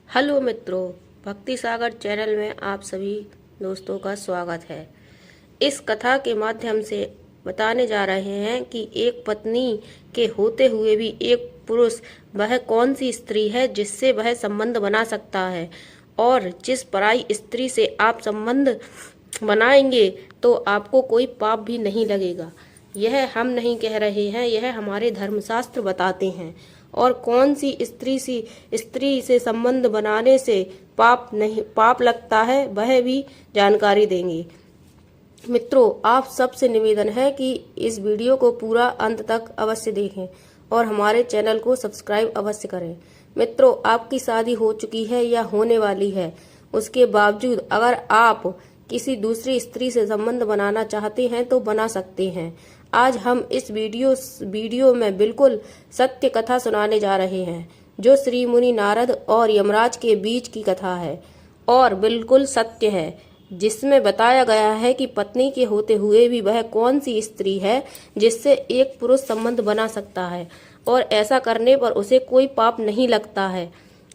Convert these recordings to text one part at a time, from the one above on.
Hello मित्रों, भक्ति सागर channel में आप सभी दोस्तों का स्वागत है। इस कथा के माध्यम से बताने जा रहे हैं कि एक पत्नी के होते हुए भी एक पुरुष वह कौन सी स्त्री है जिससे वह संबंध बना सकता है, और जिस पराई स्त्री से आप संबंध बनाएंगे तो आपको कोई पाप भी नहीं लगेगा। यह हम नहीं कह रहे हैं, यह हमारे धर्मशास्त्र बताते हैं। और कौन सी स्त्री से संबंध बनाने से पाप लगता है वह भी जानकारी देंगे। मित्रों, आप सबसे निवेदन है कि इस वीडियो को पूरा अंत तक अवश्य देखें और हमारे चैनल को सब्सक्राइब अवश्य करें। मित्रों, आपकी शादी हो चुकी है या होने वाली है, उसके बावजूद अगर आप किसी दूसरी स्त्री से संबंध बनाना चाहते हैं तो बना सकते हैं। आज हम इस वीडियो में बिल्कुल सत्य कथा सुनाने जा रहे हैं, जो श्री मुनि नारद और यमराज के बीच की कथा है और बिल्कुल सत्य है, जिसमें बताया गया है कि पत्नी के होते हुए भी वह कौन सी स्त्री है जिससे एक पुरुष संबंध बना सकता है और ऐसा करने पर उसे कोई पाप नहीं लगता है।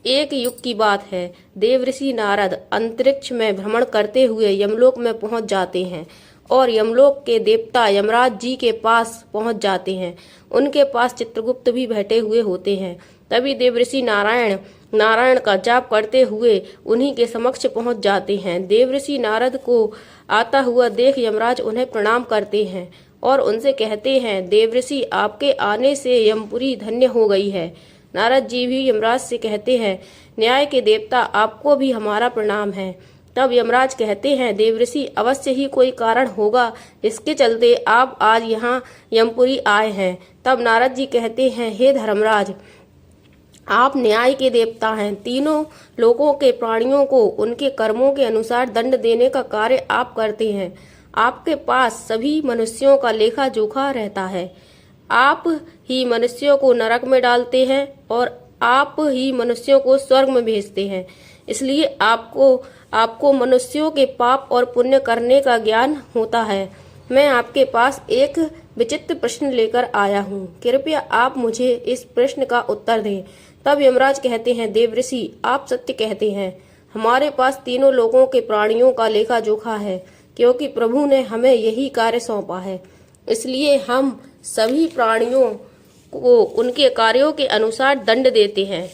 एक युग की बात है, देवऋषि नारद अंतरिक्ष में भ्रमण करते हुए यमलोक में पहुंच जाते हैं और यमलोक के देवता यमराज जी के पास पहुंच जाते हैं। उनके पास चित्रगुप्त भी बैठे हुए होते हैं। तभी देवऋषि नारायण का जाप करते हुए उन्हीं के समक्ष पहुंच जाते हैं। देवऋषि नारद को आता हुआ देख यमराज उन्हें प्रणाम करते हैं और उनसे कहते हैं, देवऋषि आपके आने से यमपुरी धन्य हो गई है। नारद जी भी यमराज से कहते हैं, न्याय के देवता आपको भी हमारा प्रणाम है। तब यमराज कहते हैं, देवऋषि अवश्य ही कोई कारण होगा जिसके चलते आप आज यहाँ यमपुरी आए हैं। तब नारद जी कहते हैं, हे धर्मराज, आप न्याय के देवता हैं। तीनों लोगों के प्राणियों को उनके कर्मों के अनुसार दंड देने का कार्य आप करते हैं। आपके पास सभी मनुष्यों का लेखा जोखा रहता है। आप ही मनुष्यों को नरक में डालते हैं और आप ही मनुष्यों को स्वर्ग में भेजते हैं। इसलिए आपको मनुष्यों के पाप और पुण्य करने का ज्ञान होता है। मैं आपके पास एक विचित्र प्रश्न लेकर आया हूँ, कृपया आप मुझे इस प्रश्न का उत्तर दें। तब यमराज कहते हैं, देवऋषि आप सत्य कहते हैं। हमारे पास तीनों लोगों के प्राणियों का लेखा जोखा है, क्योंकि प्रभु ने हमें यही कार्य सौंपा है। इसलिए हम सभी प्राणियों को उनके कार्यों के अनुसार दंड देते हैं।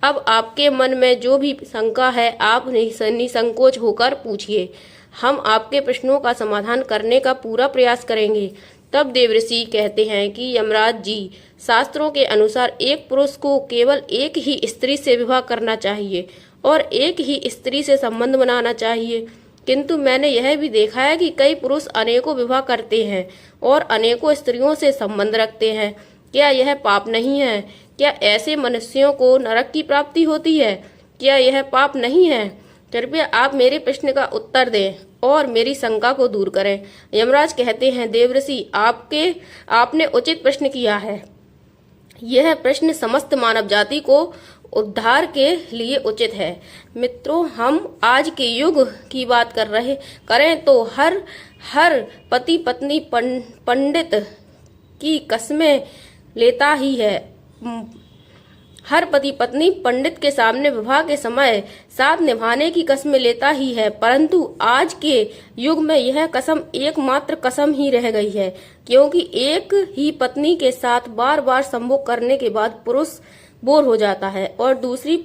अब आपके मन में जो भी शंका है आप निसंकोच होकर पूछिए, हम आपके प्रश्नों का समाधान करने का पूरा प्रयास करेंगे। तब देवऋषि कहते हैं कि यमराज जी, शास्त्रों के अनुसार एक पुरुष को केवल एक ही स्त्री से विवाह करना चाहिए और एक ही स्त्री से संबंध बनाना चाहिए, किंतु मैंने यह भी देखा है कि कई पुरुष अनेकों विवाह करते हैं और अनेकों स्त्रियों से संबंध रखते हैं। क्या यह पाप नहीं है? क्या ऐसे मनुष्यों को नरक की प्राप्ति होती है? क्या यह पाप नहीं है? कृपया आप मेरे प्रश्न का उत्तर दें और मेरी शंका को दूर करें। यमराज कहते हैं, देवऋषि आपने उचित प्रश्न किया है। यह प्रश्न समस्त मानव जाति को उद्धार के लिए उचित है। मित्रों, हम आज के युग की बात करें तो हर पति पत्नी पंडित की कसमें लेता ही है। हर पति पत्नी पंडित के सामने विवाह के समय साथ निभाने की कसम लेता ही है, परंतु आज के युग में यह कसम एकमात्र कसम ही रह गई है, क्योंकि एक ही पत्नी के साथ बार बार संभोग करने के बाद पुरुष बोर हो जाता है और दूसरी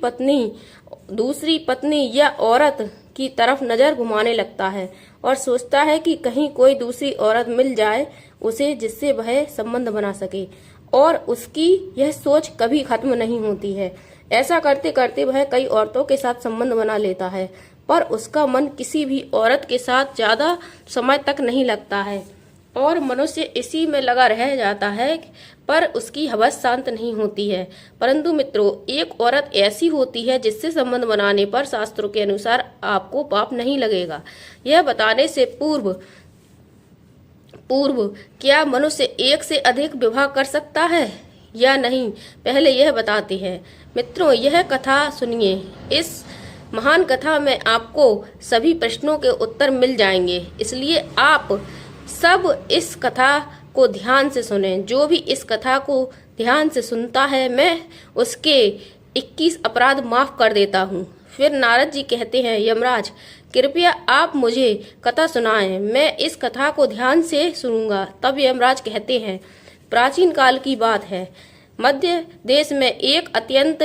पत्नी या औरत की तरफ नजर घुमाने लगता है और सोचता है कि कहीं कोई दूसरी औरत मिल जाए उसे, जिससे वह संबंध बना सके, और उसकी यह सोच कभी खत्म नहीं होती है। ऐसा करते करते वह कई औरतों के साथ संबंध बना लेता है, पर उसका मन किसी भी औरत के साथ ज्यादा समय तक नहीं लगता है और मनुष्य इसी में लगा रह जाता है, पर उसकी हवस शांत नहीं होती है। परंतु मित्रों, एक औरत ऐसी होती है जिससे संबंध बनाने पर शास्त्रों के अनुसार आपको पाप नहीं लगेगा। यह बताने से पूर्व क्या मनुष्य एक से अधिक विवाह कर सकता है या नहीं, पहले यह बताते हैं। मित्रों, यह कथा सुनिए। इस महान कथा में आपको सभी प्रश्नों के उत्तर मिल जाएंगे, इसलिए आप सब इस कथा को ध्यान से सुने। जो भी इस कथा को ध्यान से सुनता है, मैं उसके 21 अपराध माफ कर देता हूँ। फिर नारद जी कहते हैं, यमराज कृपया आप मुझे कथा सुनाएं, मैं इस कथा को ध्यान से सुनूंगा। तब यमराज कहते हैं, प्राचीन काल की बात है, मध्य देश में एक अत्यंत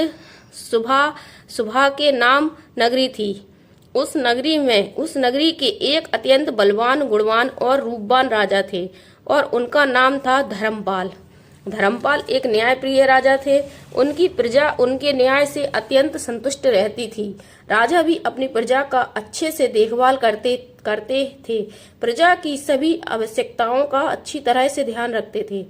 सुभा के नाम नगरी थी। उस नगरी के एक अत्यंत बलवान, गुणवान और रूपवान राजा थे और उनका नाम था धर्मपाल। धर्मपाल एक न्यायप्रिय राजा थे। उनकी प्रजा उनके न्याय से अत्यंत संतुष्ट रहती थी। राजा भी अपनी प्रजा का अच्छे से देखभाल करते थे। प्रजा की सभी आवश्यकताओं का अच्छी तरह से ध्यान रखते थे।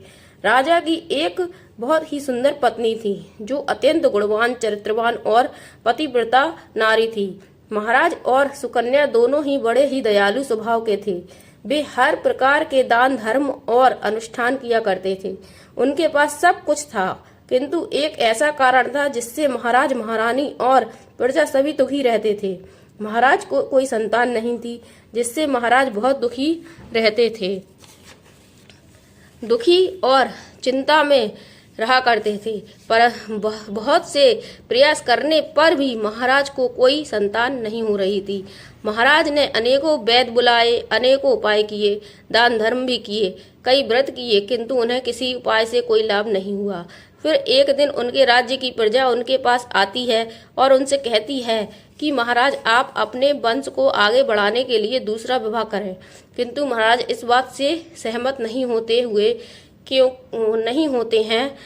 राजा की एक बहुत ही सुंदर पत्नी थी जो अत्यंत गुणवान, चरित्रवान और पतिव्रता नारी थी। महाराज और सुकन्या दोनों ही बड़े ही दयालु स्वभाव के थे। वे हर प्रकार के दान, धर्म और अनुष्ठान किया करते थे। उनके पास सब कुछ था, किंतु एक ऐसा कारण था जिससे महाराज, महारानी और प्रजा सभी दुखी रहते थे। महाराज को कोई संतान नहीं थी, जिससे महाराज बहुत दुखी रहते थे। दुखी और चिंता में रहा करते थे, पर बहुत से प्रयास करने पर भी महाराज को कोई संतान नहीं हो रही थी। महाराज ने अनेकों वैद्य बुलाए, अनेकों उपाय किए, दान धर्म भी किए, कई व्रत किए, किंतु उन्हें किसी उपाय से कोई लाभ नहीं हुआ। फिर एक दिन उनके राज्य की प्रजा उनके पास आती है और उनसे कहती है कि महाराज आप अपने वंश को आगे बढ़ाने के लिए दूसरा विवाह करें। किंतु महाराज इस बात से सहमत नहीं होते हैं।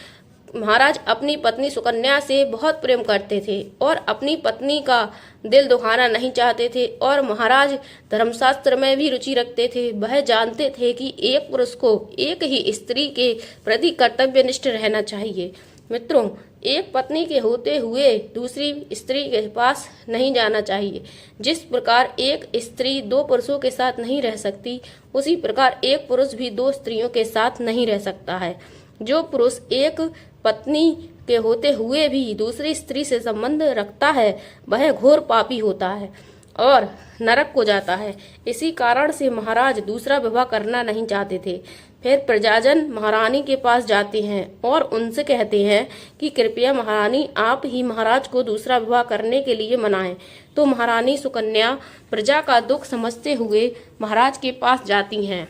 महाराज अपनी पत्नी सुकन्या से बहुत प्रेम करते थे और अपनी पत्नी का दिल दुखाना नहीं चाहते थे, और महाराज धर्मशास्त्र में भी रुचि रखते थे। वह जानते थे कि एक पुरुष को एक ही स्त्री के प्रति कर्तव्यनिष्ठ रहना चाहिए। मित्रों, एक पत्नी के होते हुए दूसरी स्त्री के पास नहीं जाना चाहिए। जिस प्रकार एक स्त्री दो पुरुषों के साथ नहीं रह सकती, उसी प्रकार एक पुरुष भी दो स्त्रियों के साथ नहीं रह सकता है। जो पुरुष एक पत्नी के होते हुए भी दूसरी स्त्री से संबंध रखता है, वह घोर पापी होता है और नरक को जाता है। इसी कारण से महाराज दूसरा विवाह करना नहीं चाहते थे। फिर प्रजाजन महारानी के पास जाते हैं और उनसे कहते हैं कि कृपया महारानी आप ही महाराज को दूसरा विवाह करने के लिए मनाएं। तो महारानी सुकन्या प्रजा का दुख समझते हुए महाराज के पास जाती हैं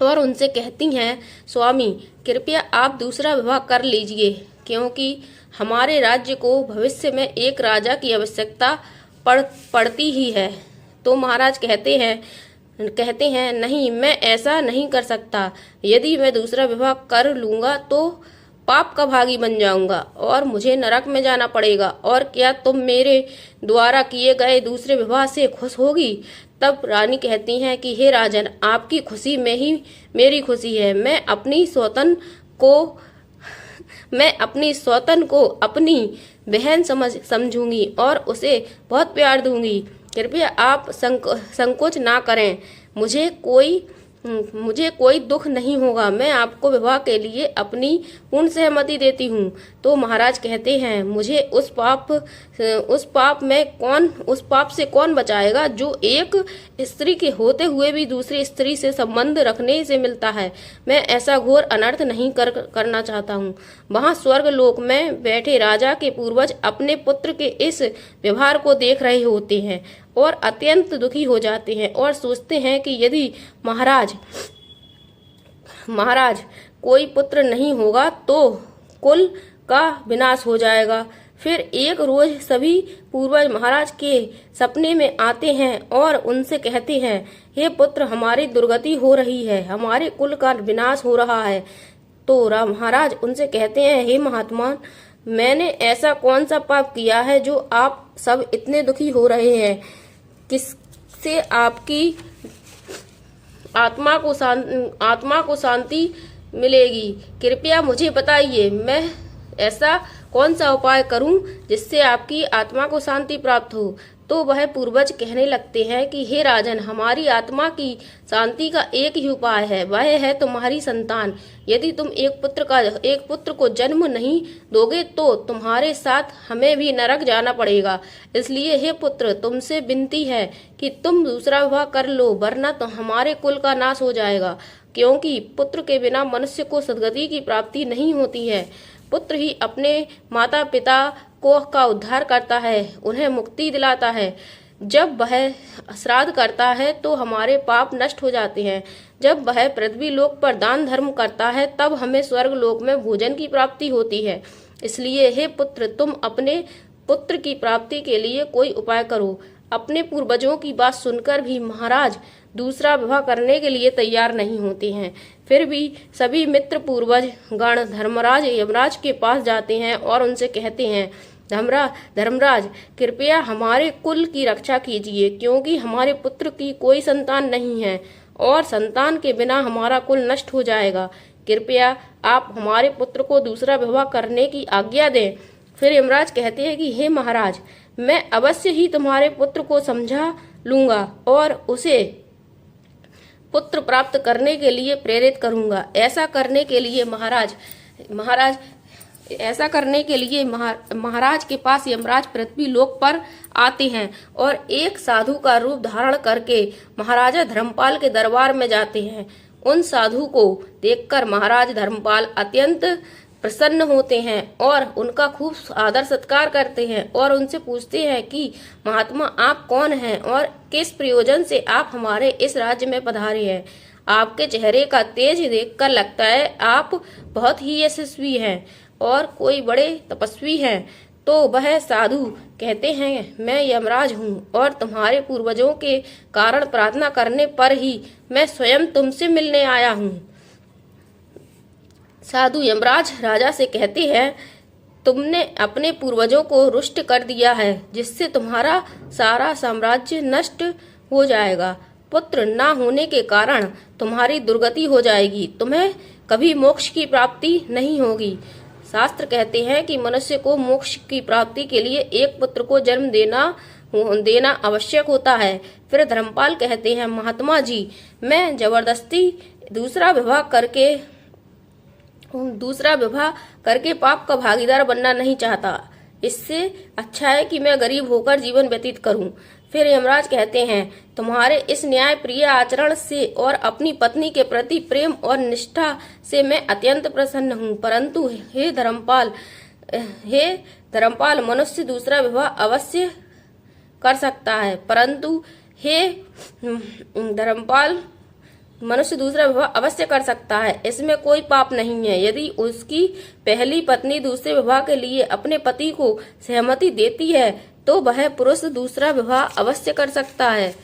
और उनसे कहती हैं, स्वामी कृपया आप दूसरा विवाह कर लीजिए, क्योंकि हमारे राज्य को भविष्य में एक राजा की आवश्यकता पड़ती ही है। तो महाराज कहते हैं नहीं, मैं ऐसा नहीं कर सकता। यदि मैं दूसरा विवाह कर लूंगा तो पाप का भागी बन जाऊंगा और मुझे नरक में जाना पड़ेगा। और क्या तुम मेरे द्वारा किए गए दूसरे विवाह से खुश होगी? तब रानी कहती हैं कि हे राजन, आपकी खुशी में ही मेरी खुशी है। मैं अपनी सौतन को अपनी बहन समझूंगी और उसे बहुत प्यार दूंगी। कृपया आप संकोच ना करें। मुझे कोई दुख नहीं होगा। मैं आपको विवाह के लिए अपनी पूर्ण सहमति देती हूँ। तो महाराज कहते हैं, मुझे उस पाप से कौन बचाएगा जो एक स्त्री के होते हुए भी दूसरी स्त्री से संबंध रखने से मिलता है। मैं ऐसा घोर अनर्थ नहीं करना चाहता हूँ। वहाँ स्वर्ग लोक में बैठे राजा के पूर्वज अपने पुत्र के इस व्यवहार को देख रहे होते हैं और अत्यंत दुखी हो जाते हैं और सोचते हैं कि यदि महाराज कोई पुत्र नहीं होगा तो कुल का विनाश हो जाएगा। फिर एक रोज सभी पूर्वज महाराज के सपने में आते हैं और उनसे कहते हैं, हे पुत्र, हमारी दुर्गति हो रही है, हमारे कुल का विनाश हो रहा है। तो महाराज उनसे कहते हैं, हे महात्मा, मैंने ऐसा कौन सा पाप किया है जो आप सब इतने दुखी हो रहे हैं? किससे आपकी आत्मा को शांति मिलेगी? कृपया मुझे बताइए, मैं ऐसा कौन सा उपाय करूं जिससे आपकी आत्मा को शांति प्राप्त हो? तो वह पूर्वज कहने लगते हैं कि हे राजन, हमारी आत्मा की शांति का एक ही उपाय है, वह है तुम्हारी संतान। यदि तुम एक पुत्र को जन्म नहीं दोगे तो तुम्हारे साथ हमें भी नरक जाना पड़ेगा। इसलिए हे पुत्र, तुमसे विनती है कि तुम दूसरा विवाह कर लो, वरना तो हमारे कुल का नाश हो जाएगा। क्योंकि पुत्र के बिना मनुष्य को सद्गति की प्राप्ति नहीं होती है। पुत्र ही अपने माता पिता का उद्धार करता है, उन्हें मुक्ति दिलाता है। जब वह श्राद्ध करता है तो हमारे पाप नष्ट हो जाते हैं। जब वह पृथ्वी लोक पर दान धर्म करता है तब हमें स्वर्ग लोक में भोजन की प्राप्ति होती है। इसलिए हे पुत्र, तुम अपने पुत्र की प्राप्ति के लिए कोई उपाय करो। अपने पूर्वजों की बात सुनकर भी महाराज दूसरा विवाह करने के लिए तैयार नहीं होते हैं। फिर भी सभी मित्र पूर्वज गण धर्मराज यमराज के पास जाते हैं और उनसे कहते हैं, धर्मराज, कृपया हमारे कुल की रक्षा कीजिए, क्योंकि हमारे पुत्र की कोई संतान नहीं है और संतान के बिना हमारा कुल नष्ट हो जाएगा। कृपया आप हमारे पुत्र को दूसरा विवाह करने की आज्ञा दें। फिर यमराज कहते हैं कि हे महाराज, मैं अवश्य ही तुम्हारे पुत्र को समझा लूंगा और उसे पुत्र प्राप्त करने के लिए प्रेरित करूंगा। ऐसा करने के लिए महाराज के पास यमराज पृथ्वी लोक पर आते हैं और एक साधु का रूप धारण करके महाराजा धर्मपाल के दरबार में जाते हैं। उन साधु को देखकर महाराज धर्मपाल अत्यंत प्रसन्न होते हैं और उनका खूब आदर सत्कार करते हैं और उनसे पूछते हैं कि महात्मा, आप कौन हैं और किस प्रयोजन से आप हमारे इस राज्य में पधारे हैं। आपके चेहरे का तेज देखकर लगता है आप बहुत ही यशस्वी हैं और कोई बड़े तपस्वी हैं। तो वह साधु कहते हैं, मैं यमराज हूँ और तुम्हारे पूर्वजों के कारण प्रार्थना करने पर ही मैं स्वयं तुमसे मिलने आया हूँ। साधु यमराज राजा से कहते हैं, तुमने अपने पूर्वजों को रुष्ट कर दिया है, जिससे तुम्हारा सारा साम्राज्य नष्ट हो जाएगा। पुत्र न होने के कारण तुम्हारी दुर्गति हो जाएगी, तुम्हें कभी मोक्ष की प्राप्ति नहीं होगी। शास्त्र कहते हैं कि मनुष्य को मोक्ष की प्राप्ति के लिए एक पुत्र को जन्म देना आवश्यक होता है। फिर धर्मपाल कहते हैं, महात्मा जी, मैं जबरदस्ती दूसरा विवाह करके पाप का भागीदार बनना नहीं चाहता। इससे अच्छा है कि मैं गरीब होकर जीवन व्यतीत करूं। फिर यमराज कहते हैं, तुम्हारे इस न्याय प्रिय आचरण से और अपनी पत्नी के प्रति प्रेम और निष्ठा से मैं अत्यंत प्रसन्न हूँ। परंतु हे धर्मपाल, मनुष्य दूसरा विवाह अवश्य कर सकता है। इसमें कोई पाप नहीं है। यदि उसकी पहली पत्नी दूसरे विवाह के लिए अपने पति को सहमति देती है तो वह पुरुष दूसरा विवाह अवश्य कर सकता है।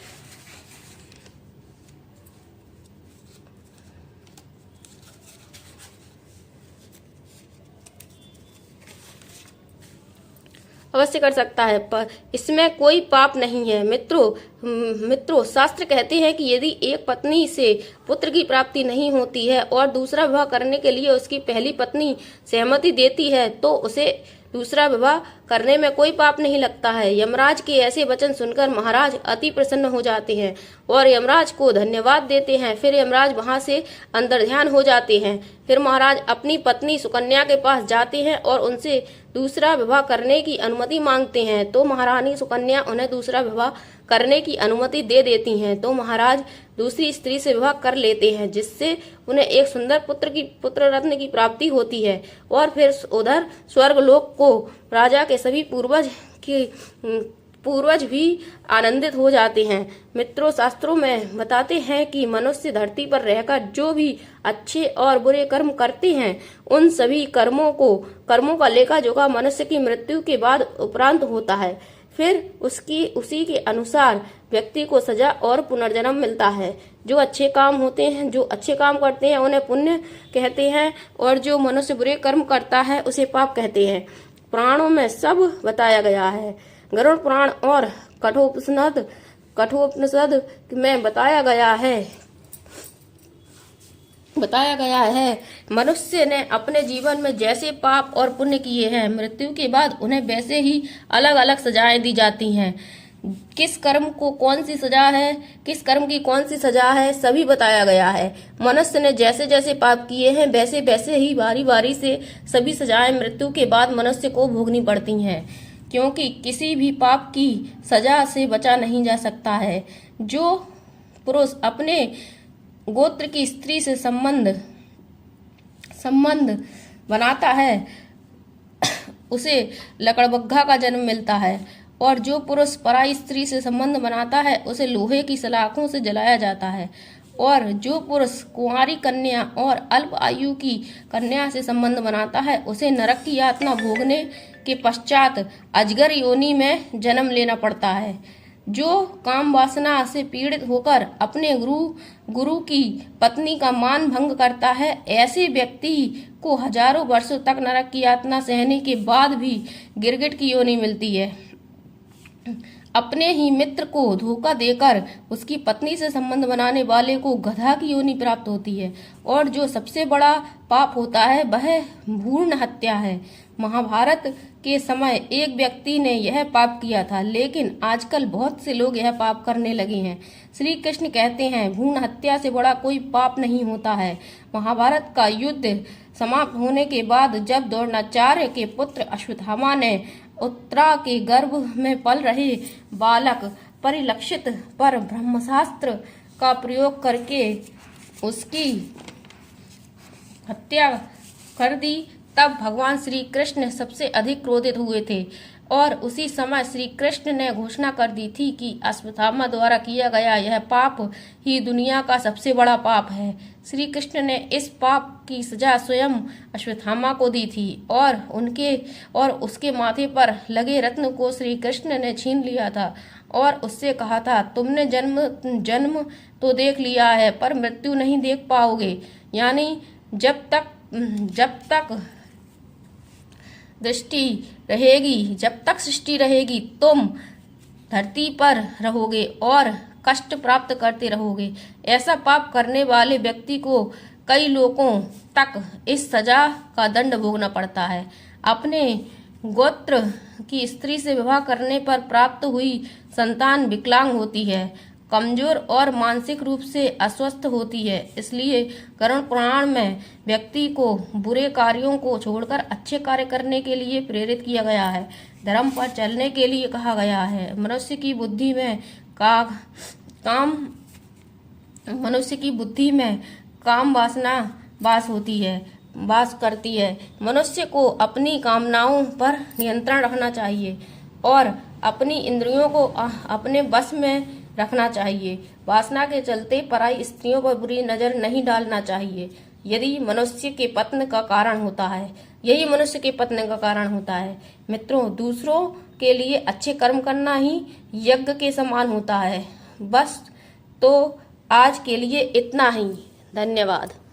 पर इसमें कोई पाप नहीं है। मित्रों, शास्त्र कहते हैं कि यदि एक पत्नी से पुत्र की प्राप्ति नहीं होती है और दूसरा विवाह करने के लिए उसकी पहली पत्नी सहमति देती है तो उसे दूसरा विवाह करने में कोई पाप नहीं लगता है। यमराज के ऐसे वचन सुनकर महाराज अति प्रसन्न हो जाते हैं और यमराज को धन्यवाद देते हैं। फिर यमराज वहां से अंतर्ध्यान हो जाते हैं। फिर महाराज अपनी पत्नी सुकन्या के पास जाते हैं और उनसे दूसरा विवाह करने की अनुमति मांगते हैं। तो महारानी सुकन्या उन्हें दूसरा विवाह करने की अनुमति दे देती हैं। तो महाराज दूसरी स्त्री से विवाह कर लेते हैं, जिससे उन्हें एक सुंदर पुत्र रत्न की प्राप्ति होती है। और फिर उधर स्वर्ग लोक को राजा के सभी पूर्वज भी आनंदित हो जाते हैं। मित्रों, शास्त्रों में बताते हैं कि मनुष्य धरती पर रहकर जो भी अच्छे और बुरे कर्म करते हैं, उन सभी कर्मों का लेखा जोखा मनुष्य की मृत्यु के बाद उपरांत होता है। फिर उसी के अनुसार व्यक्ति को सजा और पुनर्जन्म मिलता है। जो अच्छे काम करते हैं उन्हें पुण्य कहते हैं और जो मनुष्य बुरे कर्म करता है उसे पाप कहते हैं। पुराणों में सब बताया गया है। गरुड़ पुराण और कठोपनिषद में बताया गया है मनुष्य ने अपने जीवन में जैसे पाप और पुण्य किए हैं, मृत्यु के बाद उन्हें वैसे ही अलग अलग सजाएं दी जाती हैं। किस कर्म की कौन सी सजा है सभी बताया गया है। मनुष्य ने जैसे जैसे पाप किए हैं वैसे वैसे ही बारी बारी से सभी सजाएं मृत्यु के बाद मनुष्य को भोगनी पड़ती हैं, क्योंकि किसी भी पाप की सजा से बचा नहीं जा सकता है। जो पुरुष अपने गोत्र की स्त्री से संबंध बनाता है उसे लकड़बग्घा का जन्म मिलता है, और जो पुरुष पराई स्त्री से संबंध बनाता है उसे लोहे की सलाखों से जलाया जाता है, और जो पुरुष कुंवारी कन्या और अल्प आयु की कन्या से संबंध बनाता है उसे नरक की यातना भोगने के पश्चात अजगर योनि में जन्म लेना पड़ता है। जो काम वासना से पीड़ित होकर अपने गुरु की पत्नी का मान भंग करता है, ऐसे व्यक्ति को हजारों वर्षों तक नरक की यातना सहने के बाद भी गिरगिट की योनि मिलती है। अपने ही मित्र को धोखा देकर उसकी पत्नी से संबंध बनाने वाले को गधा की योनि प्राप्त होती है, और जो सबसे बड़ा पाप होता है वह भ्रूण हत्या है। महाभारत के समय एक व्यक्ति ने यह पाप किया था, लेकिन आजकल बहुत से लोग यह पाप करने लगे हैं। श्री कृष्ण कहते हैं भ्रूण हत्या से बड़ा कोई पाप नहीं होता है। महाभारत का युद्ध समाप्त होने के बाद जब द्रोणाचार्य के पुत्र अश्वत्थामा ने उत्तरा के गर्भ में पल रहे बालक परिलक्षित पर ब्रह्मास्त्र का प्रयोग करके उसकी हत्या कर दी, तब भगवान श्री कृष्ण सबसे अधिक क्रोधित हुए थे, और उसी समय श्री कृष्ण ने घोषणा कर दी थी कि अश्वत्थामा द्वारा किया गया यह पाप ही दुनिया का सबसे बड़ा पाप है। श्री कृष्ण ने इस पाप की सजा स्वयं अश्वत्थामा को दी थी, और उसके माथे पर लगे रत्न को श्री कृष्ण ने छीन लिया था और उससे कहा था, तुमने जन्म तो देख लिया है पर मृत्यु नहीं देख पाओगे। यानी जब तक जब तक सृष्टि रहेगी तुम धरती पर रहोगे और कष्ट प्राप्त करते रहोगे। ऐसा पाप करने वाले व्यक्ति को कई लोगों तक इस सजा का दंड भोगना पड़ता है। अपने गोत्र की स्त्री से विवाह करने पर प्राप्त हुई संतान विकलांग होती है, कमजोर और मानसिक रूप से अस्वस्थ होती है। इसलिए करुण पुराण में व्यक्ति को बुरे कार्यों को छोड़कर अच्छे कार्य करने के लिए प्रेरित किया गया है, धर्म पर चलने के लिए कहा गया है। मनुष्य की बुद्धि में काम वासना वास करती है। मनुष्य को अपनी कामनाओं पर नियंत्रण रखना चाहिए और अपनी इंद्रियों को अपने बस में रखना चाहिए। वासना के चलते पराई स्त्रियों पर बुरी नजर नहीं डालना चाहिए। यही मनुष्य के पतन का कारण होता है। मित्रों, दूसरों के लिए अच्छे कर्म करना ही यज्ञ के समान होता है। बस तो आज के लिए इतना ही। धन्यवाद।